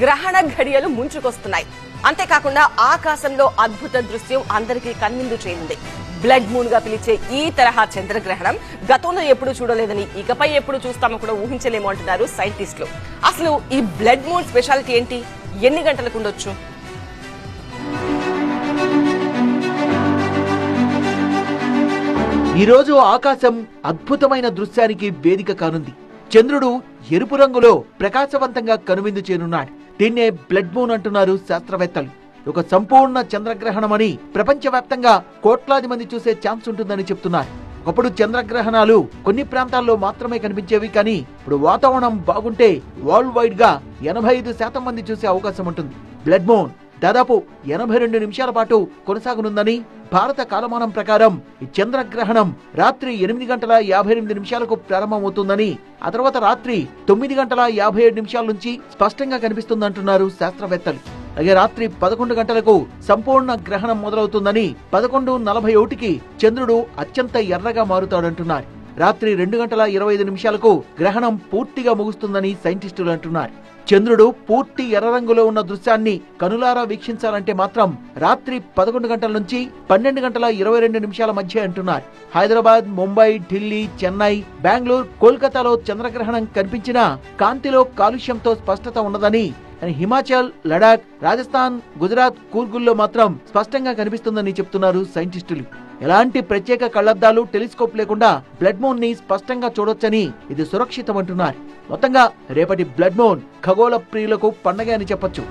గ్రహణ ఘడియలు ముంచుకొస్తున్నాయి. అంతేకాకుండా ఆకాశంలో అద్భుత దృశ్యం అందరికీ కన్విందు చేయనుంది. బ్లడ్ మూన్ గా పిలిచే ఈ తరహా చంద్రగ్రహణం గతంలో ఎప్పుడు చూడలేదని, ఇకపై ఎప్పుడు చూస్తామో కూడా ఊహించలేము అంటున్నారు సైంటిస్టులు. అసలు ఈ బ్లడ్ మూన్ స్పెషాలిటీ ఏంటి? ఎన్ని గంటలకు ఉండొచ్చు? ఈ రోజు ఆకాశం అద్భుతమైన దృశ్యానికి వేదిక కానుంది. చంద్రుడు ఎరుపు రంగులో ప్రకాశవంతంగా కనువిందు చేరున్నాడు. దీన్నే బ్లడ్ మూన్ అంటున్నారు శాస్త్రవేత్తలు. ఒక సంపూర్ణ చంద్రగ్రహణమని ప్రపంచవ్యాప్తంగా కోట్లాది మంది చూసే ఛాన్స్ ఉంటుందని చెప్తున్నారు. ఒకప్పుడు చంద్రగ్రహణాలు కొన్ని ప్రాంతాల్లో మాత్రమే కనిపించేవి, కానీ ఇప్పుడు వాతావరణం బాగుంటే వరల్డ్ వైడ్ గా 85% మంది చూసే అవకాశం ఉంటుంది. బ్లడ్ మూన్ దాదాపు 82 నిమిషాల పాటు కొనసాగనుందని, భారత కాలమానం ప్రకారం ఈ చంద్రగ్రహణం రాత్రి 8:58 ప్రారంభమవుతుందని, ఆ తర్వాత రాత్రి 9:57 నుంచి స్పష్టంగా కనిపిస్తుందంటున్నారు శాస్త్రవేత్తలు. అలాగే రాత్రి 11 గంటలకు సంపూర్ణ గ్రహణం మొదలవుతుందని, 11:41కి చంద్రుడు అత్యంత ఎర్రగా మారుతాడంటున్నారు. రాత్రి 2:25 గ్రహణం పూర్తిగా ముగుస్తుందని సైంటిస్టులు అంటున్నారు. చంద్రుడు పూర్తి ఎర్ర రంగులో ఉన్న దృశ్యాన్ని కనులారా వీక్షించాలంటే మాత్రం రాత్రి 11 గంటల నుంచి 12:22 మధ్య అంటున్నారు. హైదరాబాద్, ముంబై, ఢిల్లీ, చెన్నై, బెంగళూరు, కోల్కతాలో చంద్రగ్రహణం కనిపించినా కాంతిలో కాలుష్యంతో స్పష్టత ఉండదని, హిమాచల్, లడాక్, రాజస్థాన్, గుజరాత్, కూర్గుల్లో మాత్రం స్పష్టంగా కనిపిస్తుందని చెప్తున్నారు సైంటిస్టులు. ఎలాంటి ప్రత్యేక కళ్లద్దాలు, టెలిస్కోప్ లేకుండా బ్లడ్ మూన్ ని స్పష్టంగా చూడొచ్చని, ఇది సురక్షితమంటున్నారు. మొత్తంగా రేపటి బ్లడ్ మూన్ ఖగోళ ప్రియులకు పండగ అని చెప్పొచ్చు.